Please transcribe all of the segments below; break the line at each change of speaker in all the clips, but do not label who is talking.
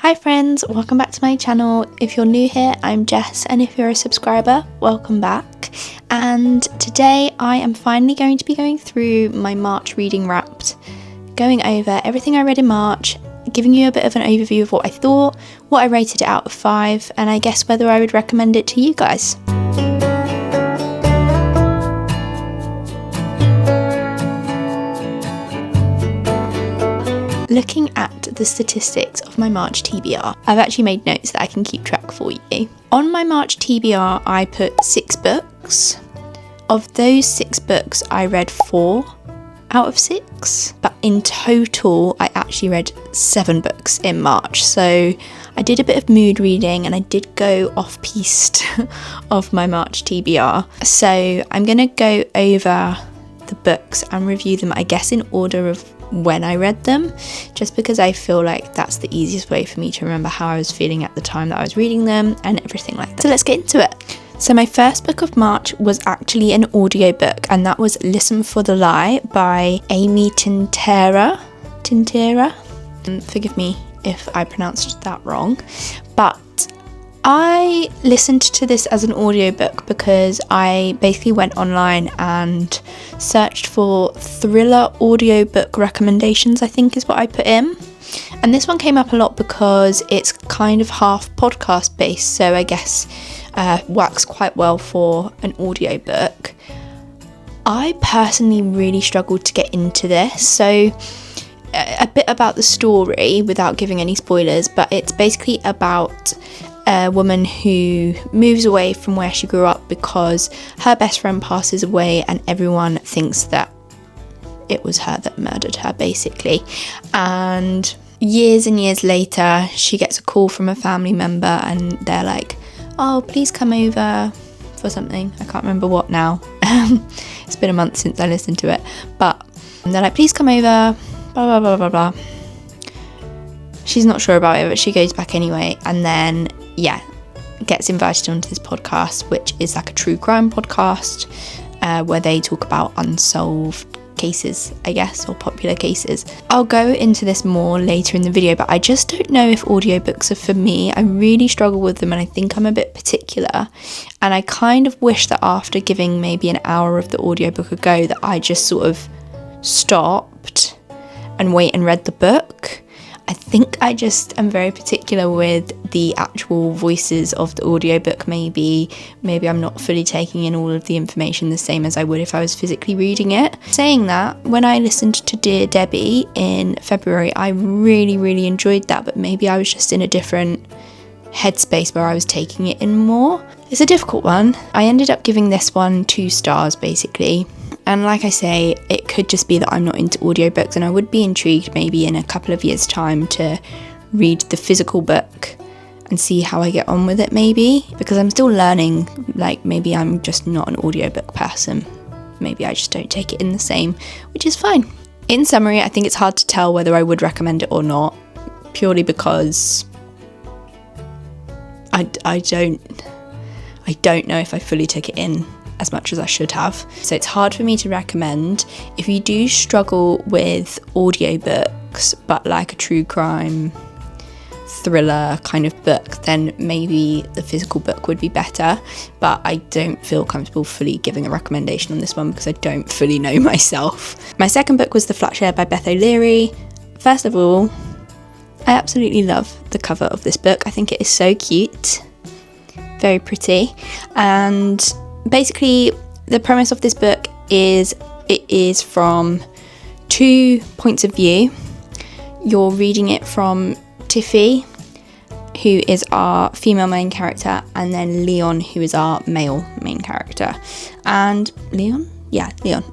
Hi friends, welcome back to my channel. If you're new here, I'm Jess, and if you're a subscriber, welcome back. And today I am finally going to be going through my March reading wrapped, going over everything I read in March, giving you a bit of an overview of what I thought, what I rated it out of 5, and I guess whether I would recommend it to you guys. Looking at the statistics of my March TBR, I've actually made notes that I can keep track for you. On my March TBR, I put 6 books. Of those 6 books, I read 4 out of 6, but in total, I actually read 7 books in March. So I did a bit of mood reading and I did go off-piste of my March TBR. So I'm going to go over the books and review them, I guess, in order of when I read them, just because I feel like that's the easiest way for me to remember how I was feeling at the time that I was reading them and everything like that. So let's get into it. So my first book of March was actually an audiobook, and that was Listen for the Lie by Amy Tintera. Forgive me if I pronounced that wrong, but I listened to this as an audiobook because I basically went online and searched for thriller audiobook recommendations, I think is what I put in. And this one came up a lot because it's kind of half podcast based, so I guess works quite well for an audiobook. I personally really struggled to get into this, so a bit about the story without giving any spoilers, but it's basically about a woman who moves away from where she grew up because her best friend passes away and everyone thinks that it was her that murdered her, basically. And years and years later, she gets a call from a family member and they're like, oh, please come over for something. I can't remember what now. It's been a month since I listened to it. But they're like, please come over, blah, blah, blah, blah, blah. She's not sure about it, but she goes back anyway. And then gets invited onto this podcast, which is like a true crime podcast where they talk about unsolved cases, I guess, or popular cases. I'll go into this more later in the video, but I just don't know if audiobooks are for me. I really struggle with them and I think I'm a bit particular, and I kind of wish that after giving maybe an hour of the audiobook a go that I just sort of stopped and wait and read the book. I think I just am very particular with the actual voices of the audiobook. Maybe I'm not fully taking in all of the information the same as I would if I was physically reading it. Saying that, when I listened to Dear Debbie in February, I really, really enjoyed that, but maybe I was just in a different headspace where I was taking it in more. It's a difficult one. I ended up giving this one 2 stars, basically. And like I say, it could just be that I'm not into audiobooks, and I would be intrigued maybe in a couple of years' time to read the physical book and see how I get on with it, maybe, because I'm still learning. Like, maybe I'm just not an audiobook person. Maybe I just don't take it in the same, which is fine. In summary, I think it's hard to tell whether I would recommend it or not, purely because I don't know if I fully took it in as much as I should have. So it's hard for me to recommend. If you do struggle with audiobooks, but like a true crime thriller kind of book, then maybe the physical book would be better. But I don't feel comfortable fully giving a recommendation on this one because I don't fully know myself. My second book was The Flat Share by Beth O'Leary. First of all, I absolutely love the cover of this book. I think it is so cute, very pretty, and basically, the premise of this book is it is from 2 points of view. You're reading it from Tiffy, who is our female main character, and then Leon, who is our male main character. And Leon? Yeah, Leon.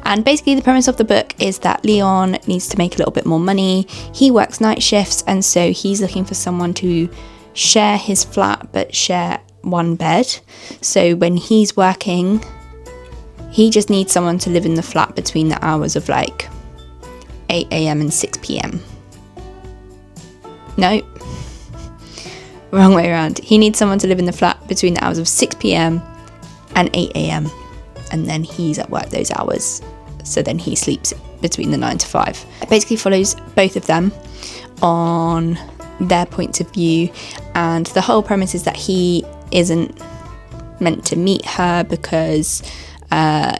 And basically the premise of the book is that Leon needs to make a little bit more money. He works night shifts, and so he's looking for someone to share his flat but share one bed. So when he's working, he just needs someone to live in the flat between the hours of like 8 a.m. and 6 p.m. No, wrong way around. He needs someone to live in the flat between the hours of 6 p.m. and 8 a.m. and then he's at work those hours. So then he sleeps between the 9 to 5. It basically follows both of them on their points of view, and the whole premise is that he isn't meant to meet her because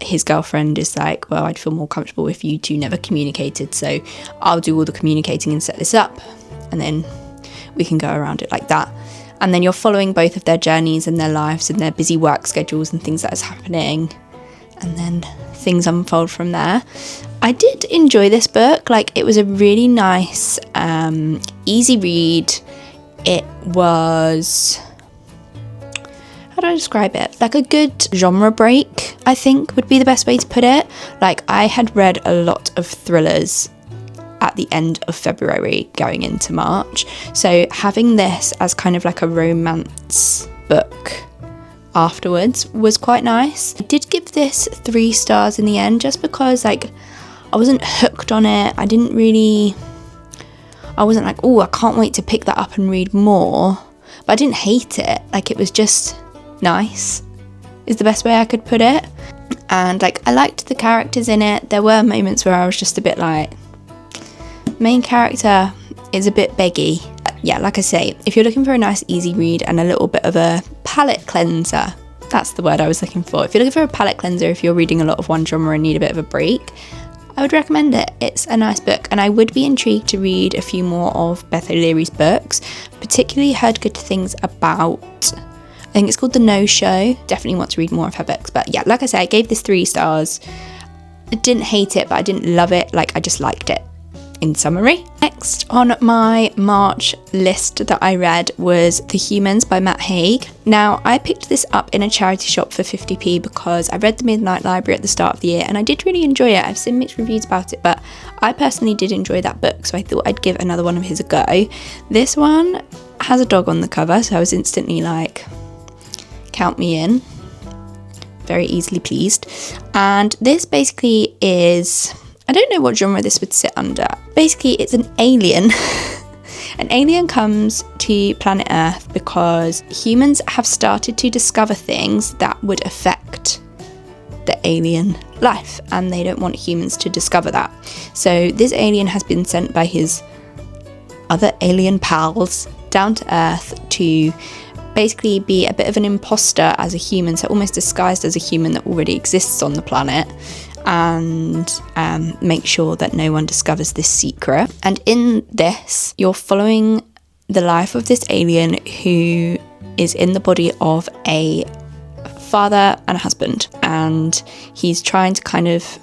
his girlfriend is like, well, I'd feel more comfortable if you two never communicated, so I'll do all the communicating and set this up, and then we can go around it like that. And then you're following both of their journeys and their lives and their busy work schedules and things that is happening, and then things unfold from there. I did enjoy this book. Like, it was a really nice, easy read. It was, how do I describe it? Like a good genre break, I think would be the best way to put it. Like, I had read a lot of thrillers at the end of February going into March, so having this as kind of like a romance book afterwards was quite nice. I did give this 3 stars in the end, just because like I wasn't hooked on it. I wasn't like, oh, I can't wait to pick that up and read more, but I didn't hate it. Like, it was just nice is the best way I could put it. And like, I liked the characters in it. There were moments where I was just a bit like, main character is a bit beggy. Yeah, like I say, if you're looking for a nice easy read and a little bit of a palette cleanser, that's the word I was looking for. If you're looking for a palette cleanser, if you're reading a lot of one genre and need a bit of a break, I would recommend it. It's a nice book, and I would be intrigued to read a few more of Beth O'Leary's books. Particularly heard good things about, I think it's called The No Show. Definitely want to read more of her books. But yeah, like I say, I gave this 3 stars. I didn't hate it, but I didn't love it. Like, I just liked it. In summary. Next on my March list that I read was The Humans by Matt Haig. Now, I picked this up in a charity shop for 50p because I read The Midnight Library at the start of the year and I did really enjoy it. I've seen mixed reviews about it, but I personally did enjoy that book, so I thought I'd give another one of his a go. This one has a dog on the cover, so I was instantly like, count me in. Very easily pleased. And this basically is, I don't know what genre this would sit under. Basically, it's an alien. An alien comes to planet Earth because humans have started to discover things that would affect the alien life, and they don't want humans to discover that. So this alien has been sent by his other alien pals down to Earth to basically be a bit of an imposter as a human, so almost disguised as a human that already exists on the planet, and make sure that no one discovers this secret. And in this, you're following the life of this alien who is in the body of a father and a husband, and he's trying to kind of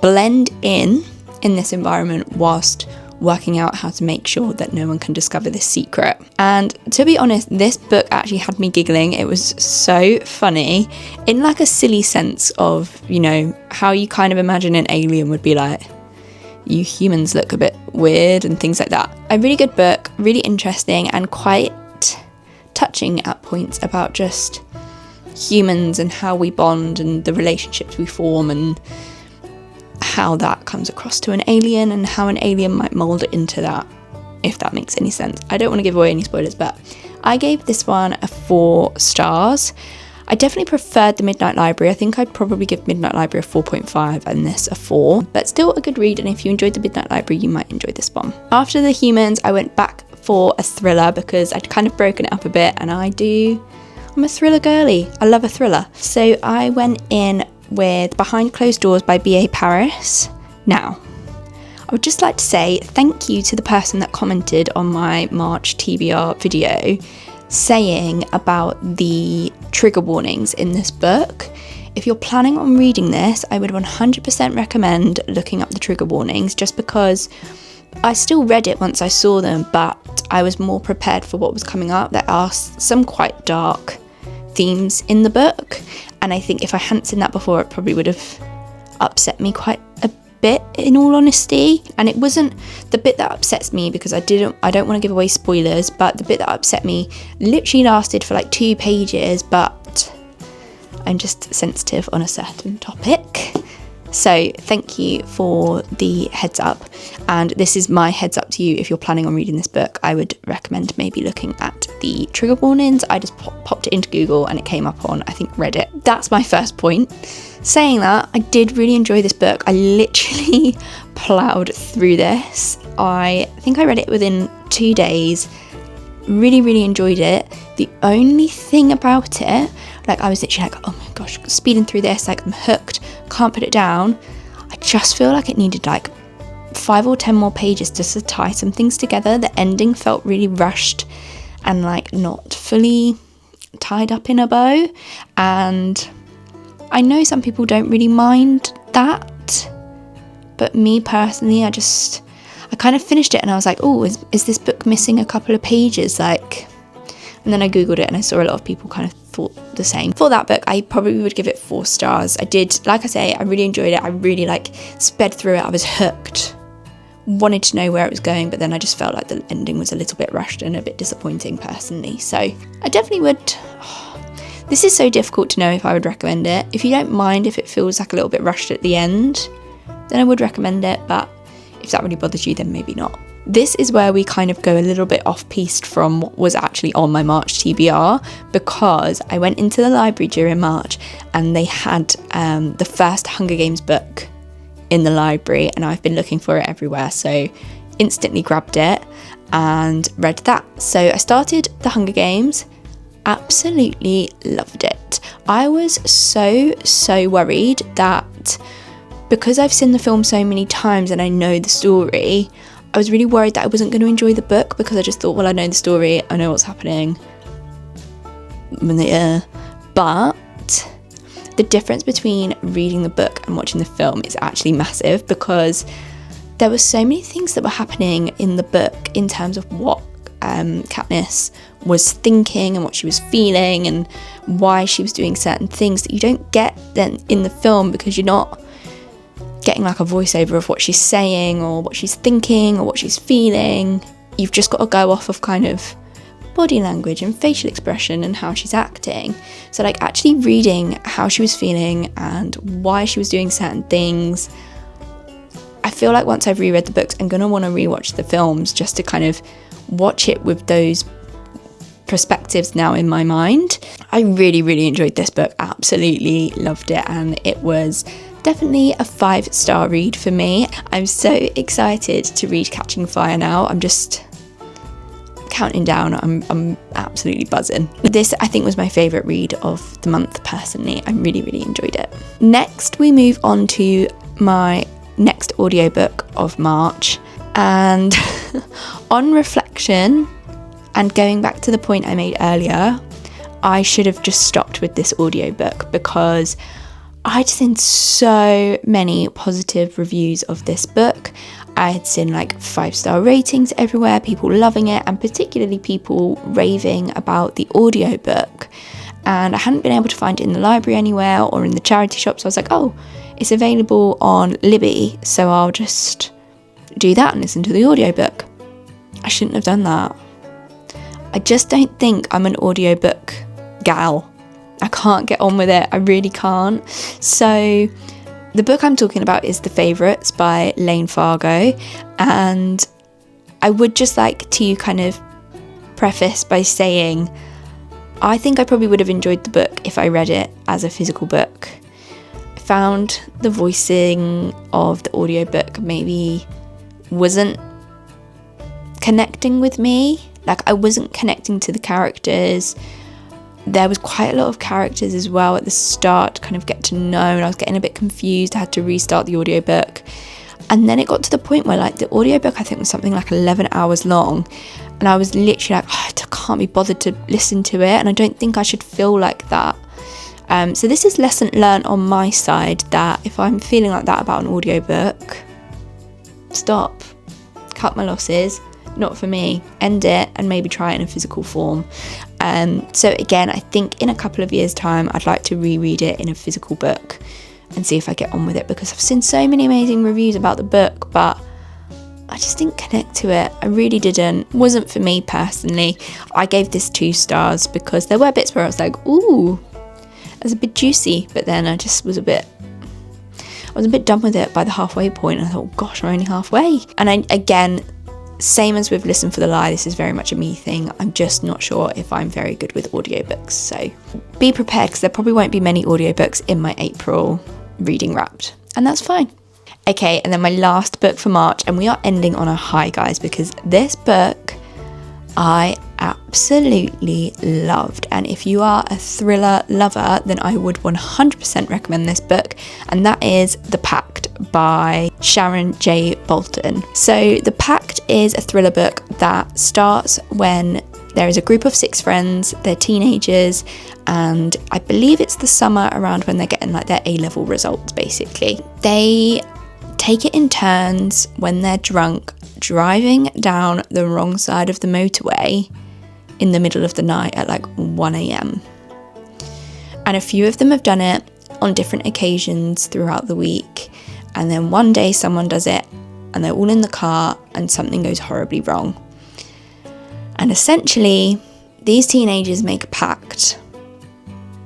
blend in this environment whilst working out how to make sure that no one can discover this secret. And to be honest, this book actually had me giggling. It was so funny in like a silly sense of, you know, how you kind of imagine an alien would be like, you humans look a bit weird and things like that. A really good book, really interesting and quite touching at points about just humans and how we bond and the relationships we form and how that comes across to an alien and how an alien might mould it into that, if that makes any sense. I don't want to give away any spoilers, but I gave this one a 4 stars. I definitely preferred The Midnight Library. I think I'd probably give Midnight Library a 4.5 and this a 4, but still a good read, and if you enjoyed The Midnight Library, you might enjoy this one. After The Humans, I went back for a thriller because I'd kind of broken it up a bit, and I'm a thriller girly. I love a thriller. So I went in with Behind Closed Doors by B.A. Paris. Now, I would just like to say thank you to the person that commented on my March TBR video saying about the trigger warnings in this book. If you're planning on reading this, I would 100% recommend looking up the trigger warnings, just because I still read it once I saw them, but I was more prepared for what was coming up. There are some quite dark themes in the book, and I think if I hadn't seen that before, it probably would have upset me quite a bit, in all honesty. And it wasn't the bit that upsets me, because I don't want to give away spoilers, but the bit that upset me literally lasted for like 2 pages, but I'm just sensitive on a certain topic. So thank you for the heads up, and this is my heads up to you. If you're planning on reading this book, I would recommend maybe looking at the trigger warnings. I just popped it into Google and it came up on, I think, Reddit. That's my first point. Saying that, I did really enjoy this book. I literally ploughed through this. I think I read it within 2 days. Really, really enjoyed it. The only thing about it, like I was literally like, oh my gosh, speeding through this, like I'm hooked, can't put it down. I just feel like it needed like 5 or 10 more pages just to tie some things together. The ending felt really rushed and like not fully tied up in a bow, and I know some people don't really mind that, but me personally, I kind of finished it and I was like, oh, is this book missing a couple of pages, like? And then I googled it and I saw a lot of people kind of thought the same. For that book, I probably would give it 4 stars. I did, like I say, I really enjoyed it. I really like sped through it. I was hooked, wanted to know where it was going, but then I just felt like the ending was a little bit rushed and a bit disappointing personally. So I definitely would. This is so difficult to know if I would recommend it. If you don't mind if it feels like a little bit rushed at the end, then I would recommend it, but if that really bothers you, then maybe not. This is where we kind of go a little bit off-piste from what was actually on my March TBR, because I went into the library during March and they had the first Hunger Games book in the library, and I've been looking for it everywhere, so instantly grabbed it and read that. So I started the Hunger Games, absolutely loved it. I was so worried that because I've seen the film so many times and I know the story, I was really worried that I wasn't going to enjoy the book, because I just thought, well, I know the story, I know what's happening. But the difference between reading the book and watching the film is actually massive, because there were so many things that were happening in the book in terms of what Katniss was thinking and what she was feeling and why she was doing certain things that you don't get then in the film, because you're not getting like a voiceover of what she's saying or what she's thinking or what she's feeling. You've just got to go off of kind of body language and facial expression and how she's acting. So like actually reading how she was feeling and why she was doing certain things, I feel like once I've reread the books, I'm going to want to rewatch the films just to kind of watch it with those perspectives now in my mind. I really enjoyed this book, absolutely loved it, and it was definitely a 5-star read for me. I'm so excited to read Catching Fire now. I'm just counting down. I'm absolutely buzzing. This, I think, was my favourite read of the month personally. I really enjoyed it. Next, we move on to my next audiobook of March, and on reflection and going back to the point I made earlier, I should have just stopped with this audiobook, because I'd seen so many positive reviews of this book. I had seen like 5-star ratings everywhere, people loving it, and particularly people raving about the audiobook. And I hadn't been able to find it in the library anywhere or in the charity shop, so I was like, oh, it's available on Libby, so I'll just do that and listen to the audiobook. I shouldn't have done that. I just don't think I'm an audiobook gal. I can't get on with it. I really can't. So the book I'm talking about is The Favourites by Lane Fargo, and I would just like to kind of preface by saying I think I probably would have enjoyed the book if I read it as a physical book. I found the voicing of the audiobook maybe wasn't connecting with me. Like, I wasn't connecting to the characters. There was quite a lot of characters as well at the start to kind of get to know, and I was getting a bit confused. I had to restart the audiobook. And then it got to the point where like the audiobook I think was something like 11 hours long, and I was literally like, oh, I can't be bothered to listen to it, and I don't think I should feel like that. So this is lesson learned on my side, that if I'm feeling like that about an audiobook, stop, cut my losses. Not for me, end it and maybe try it in a physical form. So again, I think in a couple of years' time I'd like to reread it in a physical book and see if I get on with it, because I've seen so many amazing reviews about the book, but I just didn't connect to it. I really didn't. Wasn't for me personally. I gave this 2 stars because there were bits where I was like, ooh, that's a bit juicy, but then I was a bit done with it by the halfway point. I thought, gosh, we're only halfway. And again, same as with Listen for the Lie, this is very much a me thing. I'm just not sure if I'm very good with audiobooks. So be prepared, because there probably won't be many audiobooks in my April reading wrapped. And that's fine. Okay, and then my last book for March, and we are ending on a high, guys, because this book I absolutely loved. And if you are a thriller lover, then I would 100% recommend this book, and that is The Pact by Sharon J. Bolton. So The Pact is a thriller book that starts when there is a group of 6 friends, they're teenagers, and I believe it's the summer around when they're getting like their A-level results, basically. They take it in turns when they're drunk, driving down the wrong side of the motorway in the middle of the night at like 1 a.m. And a few of them have done it on different occasions throughout the week, and then one day someone does it and they're all in the car and something goes horribly wrong. And essentially, these teenagers make a pact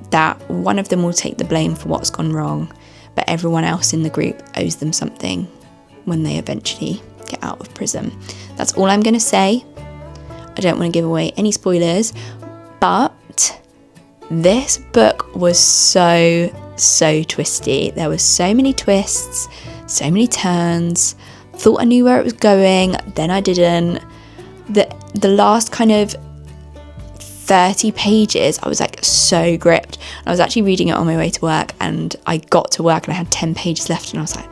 that one of them will take the blame for what's gone wrong, but everyone else in the group owes them something when they eventually get out of prison. That's all I'm going to say. I don't want to give away any spoilers, but this book was so twisty. There were so many twists, so many turns. Thought I knew where it was going, then I didn't. The last kind of 30 pages, I was like so gripped. I was actually reading it on my way to work, and I got to work and I had 10 pages left, and I was like,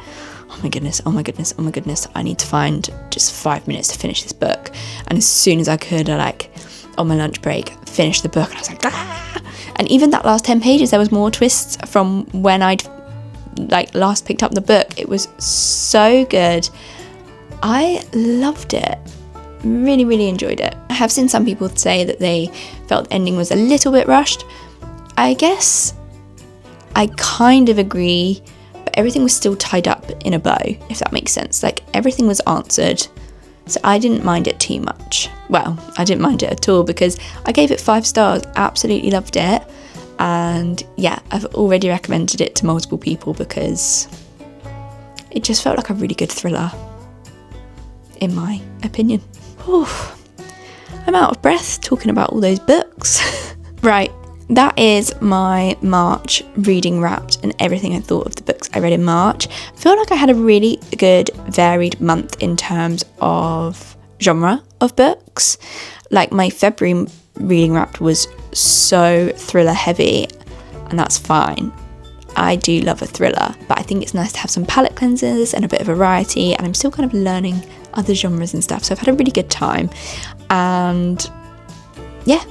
oh my goodness, I need to find just 5 minutes to finish this book. And as soon as I could, I like on my lunch break finished the book, and I was like, ah! And even that last 10 pages, there was more twists from when I'd like last picked up the book. It was so good. I loved it. Really enjoyed it. I have seen some people say that they felt the ending was a little bit rushed. I guess I kind of agree, but everything was still tied up in a bow, if that makes sense. Like everything was answered, so I didn't mind it too much. Well, I didn't mind it at all because I gave it 5 stars, absolutely loved it. And yeah, I've already recommended it to multiple people because it just felt like a really good thriller, in my opinion. Oof. I'm out of breath talking about all those books. Right, that is my March reading wrapped and everything I thought of the books I read in March. I feel like I had a really good varied month in terms of genre of books. Like my February reading wrapped was so thriller heavy, and that's fine. I do love a thriller, but I think it's nice to have some palette cleansers and a bit of variety, and I'm still kind of learning other genres and stuff, so I've had a really good time. And yeah,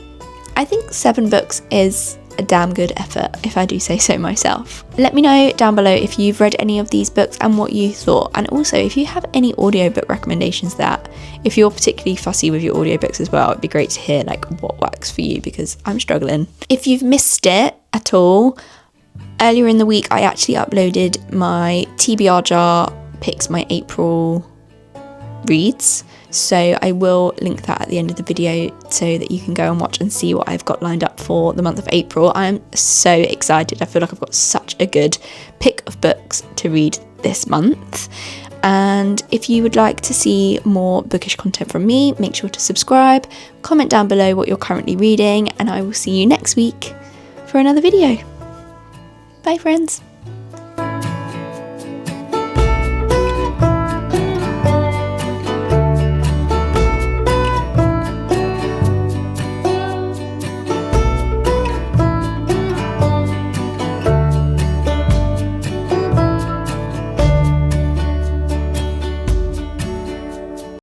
I think 7 books is a damn good effort, if I do say so myself. Let me know down below if you've read any of these books and what you thought, and also if you have any audiobook recommendations that, if you're particularly fussy with your audiobooks as well, it'd be great to hear like what works for you, because I'm struggling. If you've missed it at all, earlier in the week I actually uploaded my TBR jar picks my April reads, so I will link that at the end of the video so that you can go and watch and see what I've got lined up for the month of April. I am so excited. I feel like I've got such a good pick of books to read this month. And if you would like to see more bookish content from me, make sure to subscribe, comment down below what you're currently reading, and I will see you next week for another video. Bye friends.